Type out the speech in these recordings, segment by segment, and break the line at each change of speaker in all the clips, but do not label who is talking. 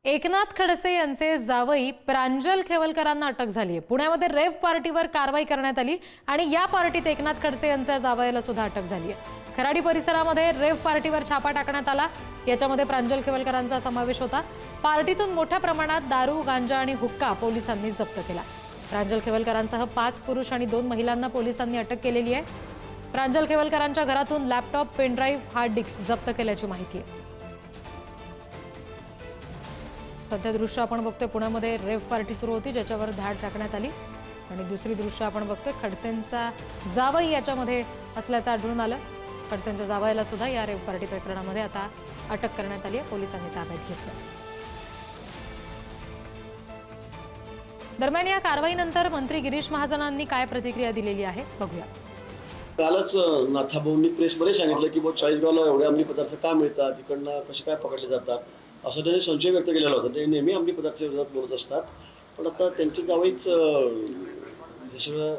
एकनाथ खडसे यांचे जावई प्रांजल खेवलकरांना अटक झाली आहे। पुण्यामध्ये रेव्ह पार्टीवर कारवाई करण्यात आली आणि या पार्टीत एकनाथ खडसे यांच्या जावयाला सुद्धा अटक झाली आहे। खराडी परिसरामध्ये रेव्ह पार्टीवर छापा टाकण्यात आला। याच्यामध्ये प्रांजल खेवलकरांचा समावेश होता। पार्टीतून मोठ्या प्रमाणात दारू, गांजा आणि हुक्का पोलिसांनी जप्त केला। प्रांजल खेवलकरांसह 5 पुरुष आणि 2 महिलांना पोलिसांनी अटक केलेली आहे। प्रांजल खेवलकरांच्या घरातून लॅपटॉप, पेनड्राईव्ह, हार्ड डिस्क जप्त केल्याची माहिती आहे। सध्या दृश्य आपण बघतोय, पुण्यामध्ये रेव्ह पार्टी सुरू होती ज्याच्यावर धाड टाकण्यात आली आणि दुसरी दृश्य आपण बघतोय, खडसेंचा जावई याच्यामध्ये असल्याचं आढळून आलं। खडसेंच्या जावयाला सुद्धा या रेव्ह पार्टी प्रकरणामध्ये आता अटक करण्यात आली आहे। पोलिसांनी ताब्यात घेतलं। दरम्यान या कारवाईनंतर मंत्री गिरीश महाजनांनी काय प्रतिक्रिया दिलेली आहे बघूया।
कालच नाथाभाऊंनी प्रेसमध्ये सांगितलं की 40गावला एवढे अंमली पदार्थ का मिळतात, तिकडनं कसे काय पकडले जातात, असं त्यांनी संशय व्यक्त केलेला होता। ते नेहमी अंमली पदार्थाच्या विरोधात बोलत असतात, पण आता त्यांची जावईच हे सगळं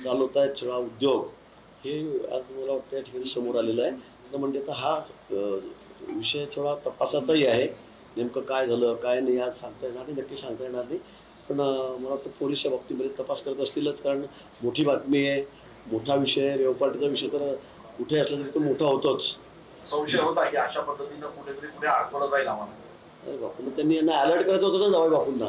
चालवत आहेत, सगळा उद्योग हे आज मला वाटतं या ठिकाणी समोर आलेलं आहे। म्हणजे आता हा विषय थोडा तपासाचाही आहे। नेमकं काय झालं काय नाही आज सांगता येणार नाही, नक्की सांगता येणार नाही, पण मला वाटतं पोलीस या बाबतीमध्ये तपास करत असतीलच, कारण मोठी बातमी आहे, मोठा विषय आहे। रेव्ह पार्टीचा विषय तर कुठे असला तरी तो मोठा होतोच।
संशय होता की अशा पद्धतीनं कुठेतरी पुढे अडकवलं जाईल आम्हाला।
बापूंना त्यांनी यांना अलर्ट करायचं होतं ना, जावई बापूंना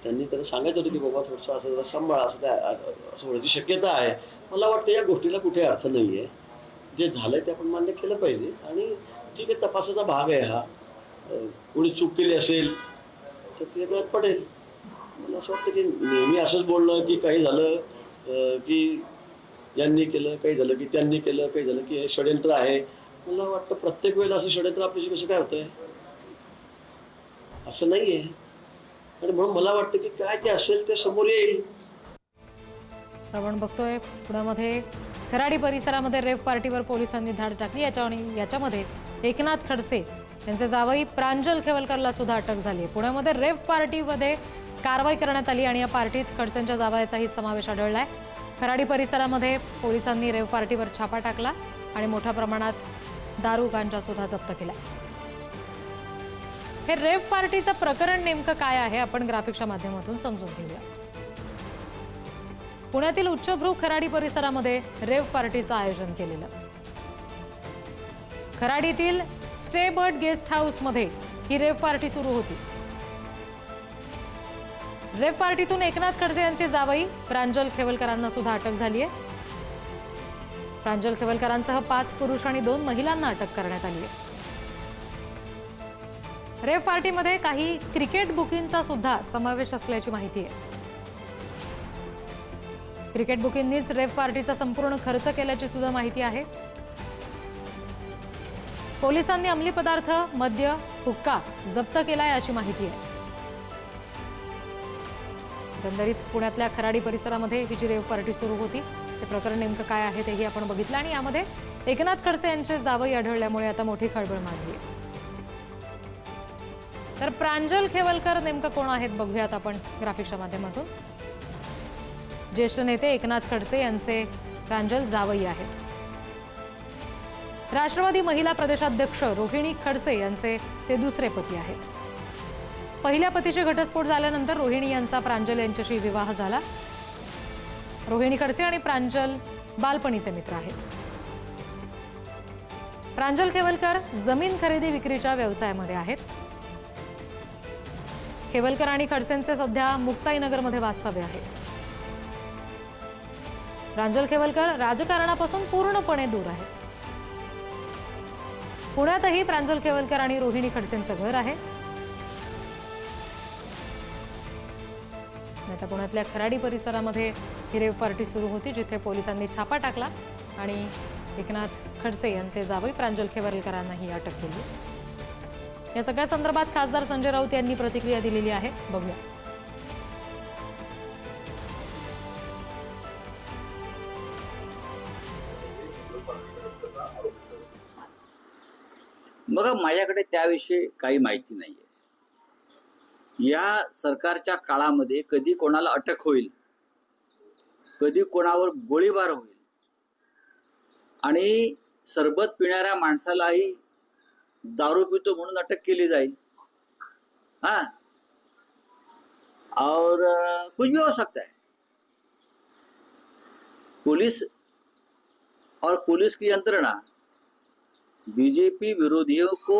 त्यांनी त्यांना सांगायचं होतं की बाबा थोडंसं असं सांभाळा, असं काय असं होण्याची शक्यता आहे। मला वाटतं या गोष्टीला कुठे अर्थ नाही आहे। जे झालंय ते आपण मान्य केलं पाहिजे आणि ठीक आहे, तपासाचा भाग आहे हा। कोणी चूक केली असेल तर ते वेळात पडेल। मला असं वाटतं की नेहमी असंच बोलणं की काही झालं की यांनी केलं, काही झालं की त्यांनी केलं, काही झालं की हे षडयंत्र आहे। मला वाटतं प्रत्येक वेळेला असं षडयंत्र आपल्याशी कसं काय होतंय, असं नाहीये। आणि म्हणून मला वाटतं की काय जे असेल ते समोर येईल।
आपण बघतोय, पुण्यामध्ये खराडी परिसरामध्ये रेव्ह पार्टीवर पोलिसांनी धाड टाकली। याच्यामध्ये एकनाथ खडसे यांचे जावई प्रांजल खेवलकरला सुद्धा अटक झाली आहे। पुण्यामध्ये रेव्ह पार्टीमध्ये कारवाई करण्यात आली आणि या पार्टीत खडसेंच्या जावयाचाही समावेश आढळलाय। खराडी परिसरामध्ये पोलिसांनी रेव्ह पार्टीवर छापा टाकला आणि मोठ्या प्रमाणात दारू, गांजा सुद्धा जप्त केला। हे रेव्ह पार्टीचं प्रकरण नेमकं काय आहे आपण ग्राफिक्सच्या माध्यमातून समजून घेऊया। पुण्यातील उच्चभ्रू खराडी परिसरामध्ये रेव्ह पार्टीचं आयोजन केलेलं। खराडीतील स्टे बर्ड गेस्ट हाऊस मध्ये ही रेव्ह पार्टी सुरू होती। रेव्ह पार्टीतून एकनाथ खडसे यांचे जावई प्रांजल खेवलकरांना सुद्धा अटक झाली आहे। प्रांजल खेवलकरांसह 5 पुरुष आणि 2 महिलांना अटक करण्यात आली आहे। रेव्ह पार्टीमध्ये काही क्रिकेट बुकिंगचा सुद्धा समावेश असल्याची माहिती आहे। क्रिकेट बुकिंगनीच रेव्ह पार्टीचा संपूर्ण खर्च केल्याची सुद्धा माहिती आहे। पोलिसांनी अंमली पदार्थ, मद्य, हुक्का जप्त केलाय अशी माहिती आहे। एकंदरीत पुण्यातल्या खराडी परिसरामध्ये ही जी रेव्ह पार्टी सुरू होती ते प्रकरण नेमकं काय आहे तेही आपण बघितलं आणि यामध्ये एकनाथ खडसे यांचे जावई आढळल्यामुळे आता मोठी खळबळ माजली आहे। तर प्रांजल खेवलकर नेमकं कोण आहेत बघूयात आपण ग्राफिक्सच्या माध्यमातून। ज्येष्ठ नेते एकनाथ खडसे यांचे प्रांजल जावई आहेत। राष्ट्रवादी महिला प्रदेशाध्यक्ष रोहिणी खडसे यांचे ते दुसरे पती आहेत। पहिल्या पतीचे घटस्फोट झाल्यानंतर रोहिणी यांचा प्रांजल यांच्याशी विवाह झाला। रोहिणी खडसे आणि प्रांजल बालपणीचे मित्र आहेत। प्रांजल खेवलकर जमीन खरेदी विक्रीच्या व्यवसायामध्ये आहेत। खेवलकर आणि खडसेंचे सध्या मुक्ताईनगरमध्ये वास्तव्य आहे। प्रांजल खेवलकर राजकारणापासून पूर्णपणे दूर आहेत। पुण्यातही प्रांजल खेवलकर आणि रोहिणी खडसेंचं घर आहे। आता पुण्यातल्या खराडी परिसरामध्ये ही रेव्ह पार्टी सुरू होती जिथे पोलिसांनी छापा टाकला आणि एकनाथ खडसे यांचे जावई प्रांजल खेवलकरांनाही अटक केली। या सगळ्या संदर्भात खासदार संजय राऊत यांनी प्रतिक्रिया दिलेली आहे, बघूया।
बघा, माझ्याकडे त्याविषयी काही माहिती नाहीये। या सरकारच्या काळामध्ये कधी कोणाला अटक होईल, कधी कोणावर गोळीबार होईल आणि सरबत पिणाऱ्या माणसालाही दारू पितो म्हणून अटक केली जाईल, हाँ, और कुछ भी हो सकता है। पुलिस और पुलिस की यंत्रणा बीजेपी विरोधियों को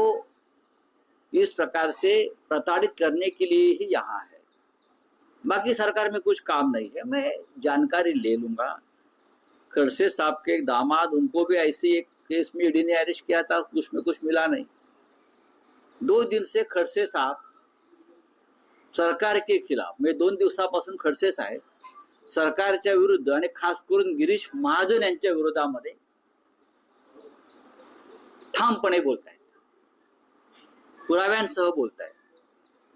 इस प्रकार से प्रताड़ित करने के लिए ही यहाँ है। बाकी सरकार में कुछ काम नहीं है। मैं जानकारी ले लूंगा। खड़से साहब के दामाद, उनको भी ऐसी एक केस में ईडी ने अरेस्ट किया था, उसमें कुछ मिला नहीं। 2 दिन से खडसे साहेब सरकार के खिलाफ, म्हणजे 2 दिवसापासून खडसे साहेब सरकारच्या विरुद्ध आणि खास करून गिरीश महाजन यांच्या विरोधामध्ये ठामपणे बोलतायत, पुराव्यांसह बोलतायत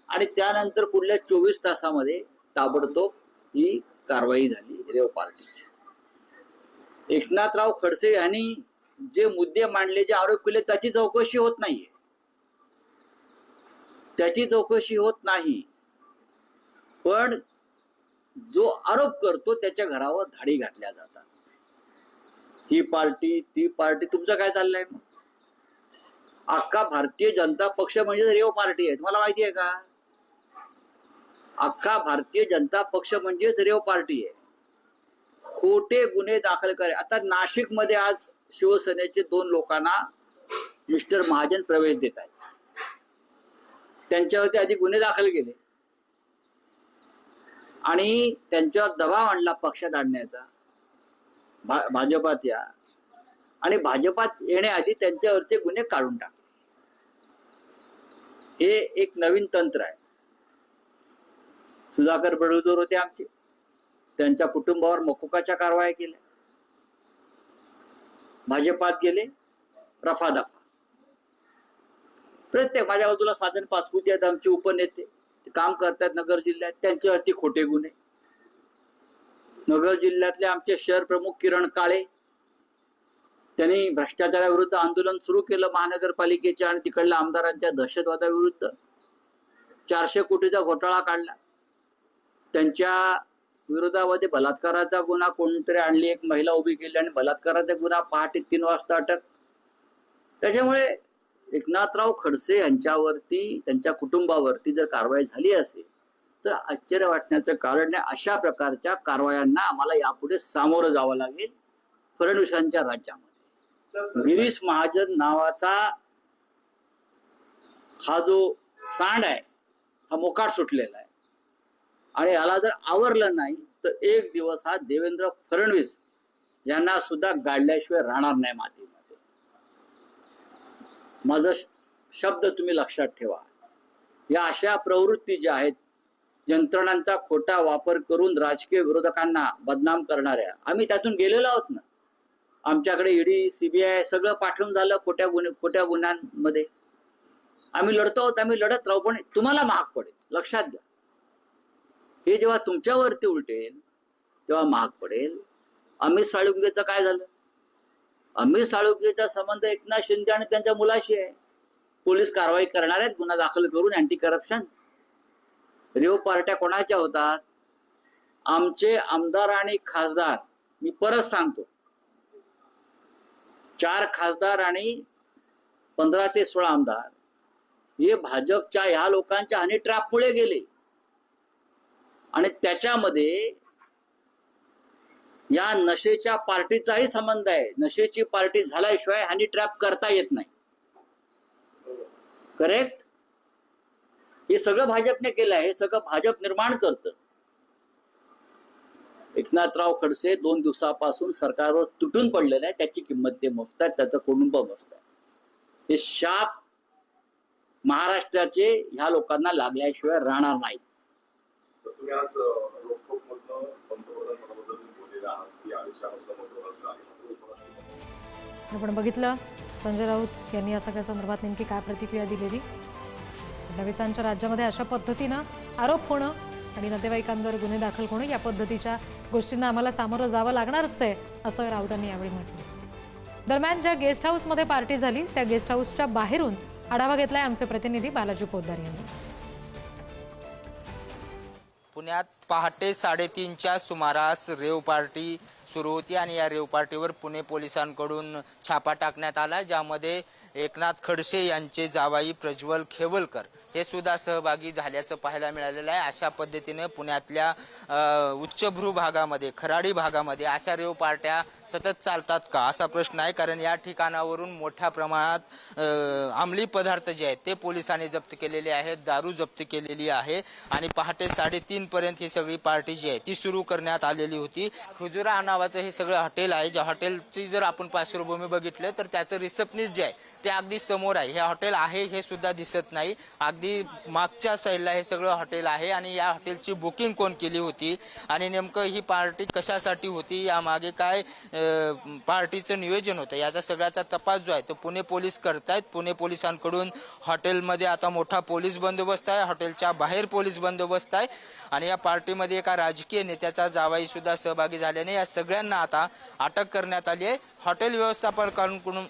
आणि त्यानंतर पुढल्या 24 तासामध्ये ताबडतोब ही कारवाई झाली रेव पार्टीची। एकनाथराव खडसे यांनी जे मुद्दे मांडले, जे आरोप केले, त्याची चौकशी होत नाहीये, त्याची चौकशी होत नाही। पण जो आरोप करतो त्याच्या घरावर धाडी घातल्या जातात। ही पार्टी ती पार्टी, तुमचं काय चाललंय मग? अख्खा भारतीय जनता पक्ष म्हणजे रेव पार्टी आहे, तुम्हाला माहिती आहे का? अख्खा भारतीय जनता पक्ष म्हणजेच रेव पार्टी आहे। खोटे गुन्हे दाखल करे। आता नाशिक मध्ये आज शिवसेनेचे 2 लोकांना मिस्टर महाजन प्रवेश देत आहेत, त्यांच्यावरती आधी गुन्हे दाखल केले आणि त्यांच्यावर दबाव आणला पक्षात आणण्याचा, भाजपात या, आणि भाजपात येण्याआधी त्यांच्यावरती गुन्हे काढून टाकले। हे एक नवीन तंत्र आहे। सुधाकर बडगुजर होते आमचे, त्यांच्या कुटुंबावर मकोकाच्या कारवाया केल्या, भाजपात गेले, रफादफा। प्रत्येक, माझ्या बाजूला साजन पासपुते आहेत आमचे उपनेते, ते काम करतात नगर जिल्ह्यात, त्यांच्यावरती खोटे गुन्हे। नगर जिल्ह्यातले आमचे शहर प्रमुख किरण काळे, त्यांनी भ्रष्टाचाराविरुद्ध आंदोलन सुरू केलं महानगरपालिकेच्या आणि तिकडल्या आमदारांच्या दहशतवादाविरुद्ध। 400 कोटीचा घोटाळा काढला, त्यांच्या विरोधामध्ये बलात्काराचा गुन्हा कोणतरी आणली, एक महिला उभी केली आणि बलात्काराचा गुन्हा, पहाटे 3 वाजता अटक। त्याच्यामुळे एकनाथराव खडसे यांच्यावरती, त्यांच्या कुटुंबावरती जर कारवाई झाली असेल तर आश्चर्य वाटण्याचं कारण नाही। अशा प्रकारच्या कारवायांना आम्हाला यापुढे सामोरं जावं लागेल फडणवीसांच्या राज्यामध्ये। गिरीश महाजन नावाचा हा जो सांड आहे, हा मोकाट सुटलेला आहे आणि याला जर आवरलं नाही तर एक दिवस हा देवेंद्र फडणवीस यांना सुद्धा गाडल्याशिवाय राहणार नाही मातीमध्ये। माझा शब्द तुम्ही लक्षात ठेवा। या अशा प्रवृत्ती ज्या आहेत, यंत्रणांचा खोटा वापर करून राजकीय विरोधकांना बदनाम करणाऱ्या, आम्ही त्यातून गेलेलो आहोत ना। आमच्याकडे ईडी, सीबीआय सगळं पाठवून झालं खोट्या गुन्ह्यांमध्ये। आम्ही लढतो आहोत, आम्ही लढत राहू, पण तुम्हाला महाग पडेल, लक्षात घ्या। हे जेव्हा तुमच्यावरती उलटेल तेव्हा महाग पडेल। अमित साळुंकेचं काय झालं? अमित साळुंकेचा संबंध एकनाथ शिंदे आणि त्यांच्या मुलाशी आहे। पोलीस कारवाई करणार आहेत गुन्हा दाखल करून, अँटी करप्शन। रेव पार्ट्या कोणाच्या होतात? आमचे आमदार आणि खासदार, मी परत सांगतो, 4 खासदार आणि 15 ते 16 आमदार हे भाजपच्या ह्या लोकांच्या हनी ट्रॅपमुळे गेले आणि त्याच्यामध्ये या नशेच्या पार्टीचाही संबंध आहे। नशेची पार्टी झाल्याशिवाय हनी ट्रॅप करता येत नाही, करेक्ट? हे सगळं भाजपने केलं आहे, हे सगळं भाजप निर्माण करतं। एकनाथराव खडसे 2 दिवसापासून सरकारवर तुटून पडलेलं आहे, त्याची किंमत ते मोजतात, त्याचं कुटुंब मोजतात। हे शाप महाराष्ट्राचे ह्या लोकांना लागल्याशिवाय राहणार नाही।
आपण बघितलं संजय राऊत यांनी या सगळ्या संदर्भात नेमकी काय प्रतिक्रिया दिलेली। फडणवीसांच्या राज्यामध्ये अशा पद्धतीनं आरोप होणं आणि नातेवाईकांवर गुन्हे दाखल होणं, या पद्धतीच्या गोष्टींना आम्हाला सामोरं जावं लागणारच आहे, असं राऊतांनी यावेळी म्हटलं। दरम्यान ज्या गेस्ट हाऊसमध्ये पार्टी झाली त्या गेस्ट हाऊसच्या बाहेरून आढावा घेतलाय आमचे प्रतिनिधी बालाजी पोद्दार यांनी।
पुण्यात पहाटे 3:30च्या सुमारास रेव पार्टी सुरू होती आणि या रेव पार्टीवर पुणे पोलिसांकडून छापा टाकण्यात आला, ज्यामध्ये एकनाथ खडसे यांचे जावाई प्रज्वल खेवलकर हे सुद्धा सहभागी झाल्याचं पाहायला मिळालेलं आहे. अशा पद्धतीने पुण्यातल्या उच्चभ्रू भागामध्ये, खराडी भागामध्ये अशा रेव पार्ट्या सतत चालतात का असा प्रश्न आहे. कारण या ठिकाणावरून मोठ्या प्रमाणात अंमली पदार्थ जे आहेत ते पोलिसांनी जप्त केलेले आहेत, दारू जप्त केलेली आहे आणि पहाटे 3:30 पर्यंत ही सगळी पार्टी जी आहे ती सुरू करण्यात आलेली होती. खुजुरा नावाचं हे सगळं हॉटेल आहे. ज्या हॉटेलची जर आपण पार्श्वभूमी बघितलं तर त्याचं रिसेप्शनिस्ट जे आहे ते अगदी समोर आहे. हे हॉटेल आहे हे सुद्धा दिसत नाही. अगदी मागच्या साईडला हे सगळं हॉटेल आहे आणि या हॉटेलची बुकिंग कोण केली होती आणि नेमकं ही पार्टी कशासाठी होती, यामागे काय पार्टीचं नियोजन होतं, याचा सगळ्याचा तपास जो आहे तो पुणे पोलीस करतायत. पुणे पोलिसांकडून हॉटेलमध्ये आता मोठा पोलीस बंदोबस्त आहे, हॉटेलच्या बाहेर पोलीस बंदोबस्त आहे आणि या पार्टीमध्ये एका राजकीय नेत्याचा जावाई सुद्धा सहभागी झाल्याने या सगळ्यांना आता अटक करण्यात आली आहे. हॉटेल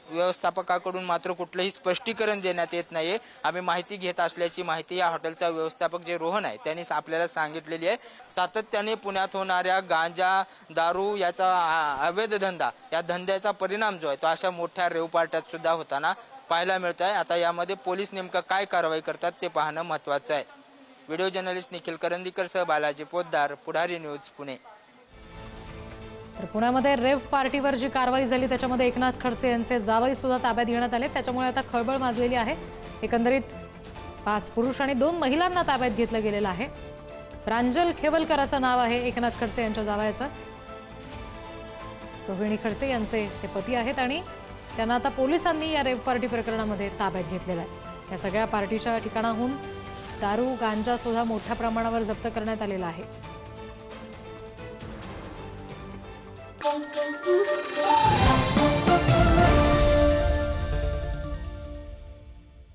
व्यवस्थापकाकडून मात्र कुठलंही स्पष्टीकरण देण्यात येत नाहीये. आम्ही माहिती घेत असल्याची माहिती या हॉटेलचा व्यवस्थापक जे रोहन आहे त्यांनी आपल्याला सांगितलेली आहे. सातत्याने पुण्यात होणाऱ्या गांजा, दारू याचा अवैध धंदा, या धंद्याचा परिणाम जो आहे तो अशा मोठ्या रेव पार्ट्यात सुद्धा होताना पाहायला मिळत आहे. आता यामध्ये पोलीस नेमकं काय कारवाई करतात ते पाहणं महत्त्वाचं आहे. व्हिडिओ जर्नलिस्ट निखिल करंदीकर सह बालाजी पोद्दार, पुढारी न्यूज, पुणे.
तर पुण्यामध्ये रेव्ह पार्टीवर जी कारवाई झाली त्याच्यामध्ये एकनाथ खडसे यांचे जावई सुद्धा ताब्यात घेण्यात आले. त्याच्यामुळे आता खळबळ माजलेली आहे. एकंदरीत 5 पुरुष आणि 2 महिलांना ताब्यात घेतलं गेलेलं आहे. प्रांजल खेवलकर असं नाव आहे एकनाथ खडसे यांच्या जावयाचं. रोहिणी खडसे यांचे ते पती आहेत आणि त्यांना आता पोलिसांनी या रेव्ह पार्टी प्रकरणामध्ये ताब्यात घेतलेलं आहे. या सगळ्या पार्टीच्या ठिकाणाहून दारू, गांजा सुद्धा मोठ्या प्रमाणावर जप्त करण्यात आलेला आहे.